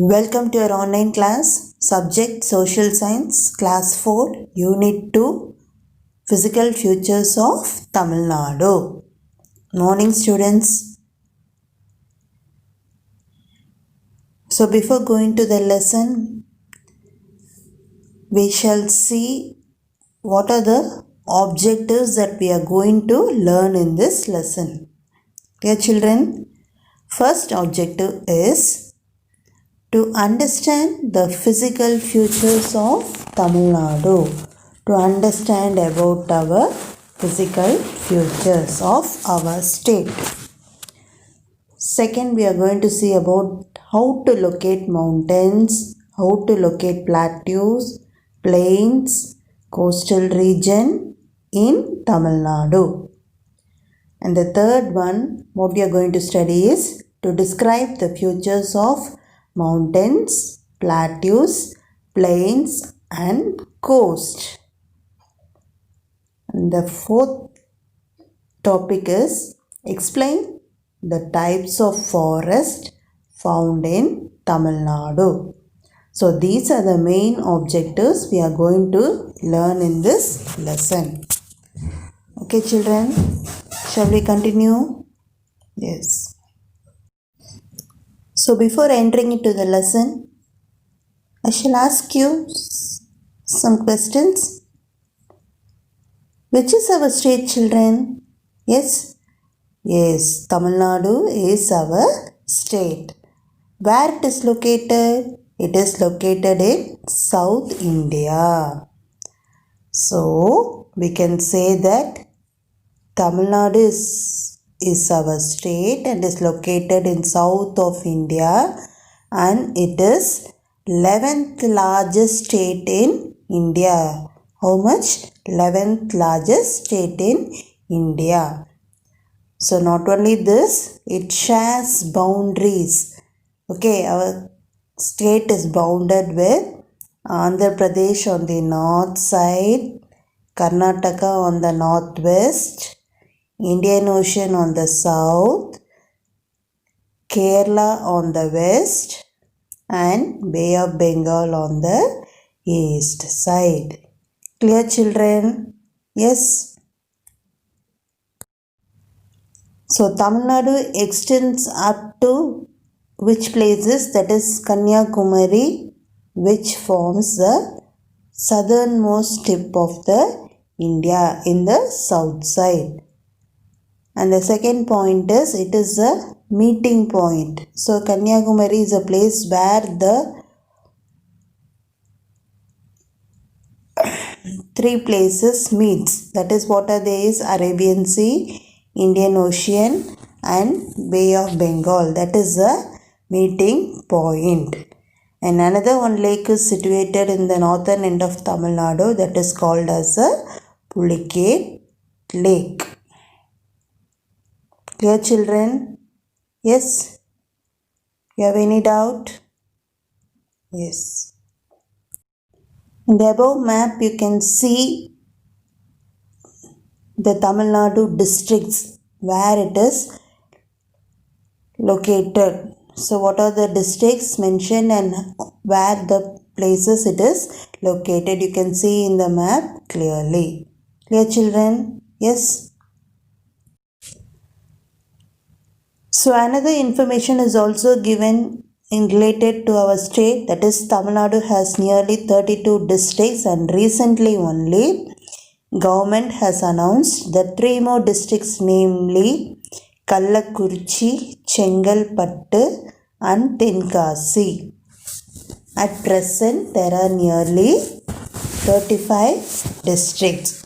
Welcome to our online class, Subject Social Science, Class 4, Unit 2, Physical Features of Tamil Nadu. Morning, students. So, before going to the lesson, we shall see what are the objectives that we are going to learn in this lesson. Dear children, first objective is to understand the physical features of Tamil Nadu. To understand about our physical features of our state. Second, we are going to see about how to locate mountains, how to locate plateaus, plains, coastal region in Tamil Nadu. And the third one, what we are going to study is to describe the features of mountains, plateaus, plains and coast. And the fourth topic is explain the types of forest found in Tamil Nadu. So these are the main objectives we are going to learn in this lesson. Okay children, shall we continue? Yes. So before entering into the lesson, I shall ask you some questions. Which is our state, children? Yes? Yes, Tamil Nadu is our state. Where it is located? It is located in South India. So, we can say that Tamil Nadu is our state and is located in south of India, and it is 11th largest state in India. How much? 11th largest state in India. So not only this, it shares boundaries. Okay, our state is bounded with Andhra Pradesh on the north side, Karnataka on the northwest, Indian Ocean on the south, Kerala on the west, and Bay of Bengal on the east side. Clear, children? Yes. So Tamil Nadu extends up to which places? That is Kanyakumari, which forms the southernmost tip of the India in the south side. And the second point is it is a meeting point. So Kanyakumari is a place where the three places meets. That is what are they is Arabian Sea, Indian Ocean and Bay of Bengal. That is a meeting point. And another one lake is situated in the northern end of Tamil Nadu, that is called as a Pulikkad Lake. Clear, children? Yes? You have any doubt? Yes. In the above map, you can see the Tamil Nadu districts where it is located. So, what are the districts mentioned and where the places it is located? You can see in the map clearly. Clear, children? Yes? So, another information is also given in related to our state, that is Tamil Nadu has nearly 32 districts, and recently only government has announced the 3 more districts, namely Kallakurichi, Chengalpattu and Tenkasi. At present there are nearly 35 districts.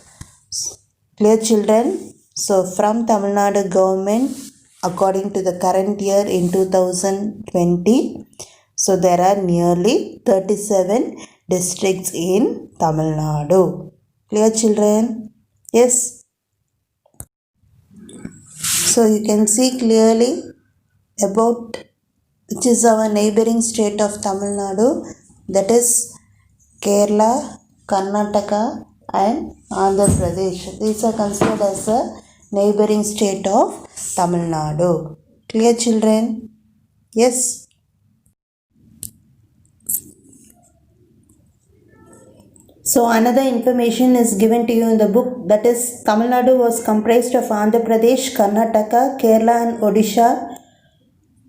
Clear, children? So from Tamil Nadu government, according to the current year in 2020, so there are nearly 37 districts in Tamil Nadu. Clear, children? Yes. So you can see clearly about which is our neighboring state of Tamil Nadu, that is Kerala, Karnataka and Andhra Pradesh. These are considered as a neighboring state of Tamil Nadu. Clear, children? Yes. So another information is given to you in the book, that is Tamil Nadu was comprised of Andhra Pradesh, Karnataka, Kerala and Odisha,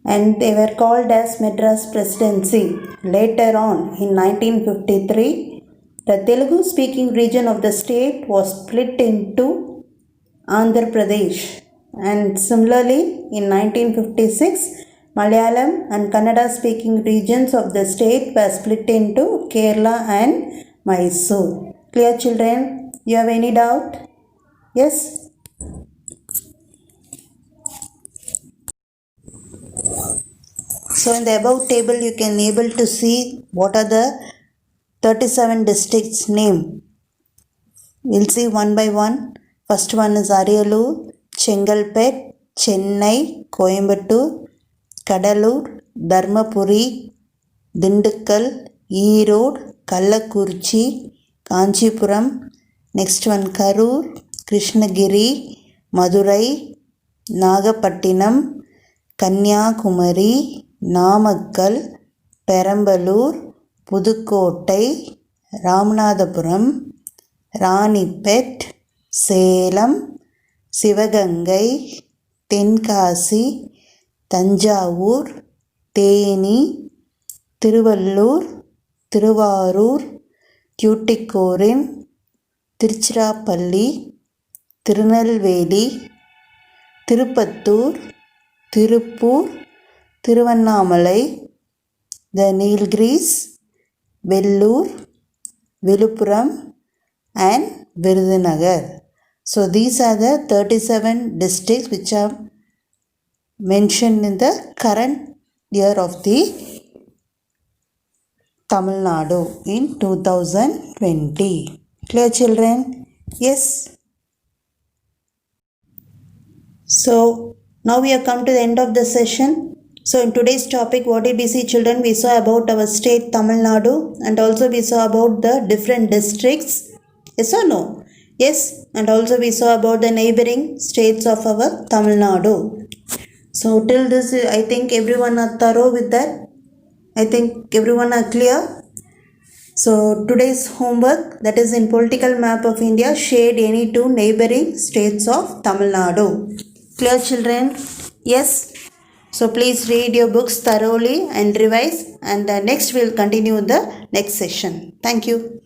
and they were called as Madras Presidency. Later on in 1953, the Telugu speaking region of the state was split into Andhra Pradesh, and similarly in 1956 Malayalam and Kannada speaking regions of the state were split into Kerala and Mysore. Clear, children? You have any doubt? Yes? So in the above table you can able to see what are the 37 districts name. We'll see one by one. First one is Ariyalur, Chengalpet, Chennai, Coimbatore, Kadalur, Dharmapuri, Dindikkal, Erode, Kallakurichi, Kanchipuram. Next one Karur, Krishnagiri, Madurai, Nagapattinam, Kanyakumari, Namakkal, Perambalur, Pudukottai, Ramanathapuram, Ranipet, Salem, Sivagangai, Tenkasi, Tanjavur, Theni, Tiruvallur, Tiruvarur, Tuticorin, Tiruchirappalli, Tirunelveli, Tirupattur, Tirupur, Tiruvannamalai, the Nilgiris, Vellur, Viluppuram and Virudhunagar. So these are the 37 districts which are mentioned in the current year of the Tamil Nadu in 2020. Clear, children? Yes. So now we have come to the end of the session. So in today's topic, what did we see, children? We saw about our state Tamil Nadu, and also we saw about the different districts. Yes or no? Yes. And also we saw about the neighboring states of our Tamil Nadu. So till this, I think everyone are thorough with that. I think everyone are clear. So today's homework, that is in political map of India, shade any two neighboring states of Tamil Nadu. Clear, children? Yes. So please read your books thoroughly and revise, and next we'll continue the next session. Thank you.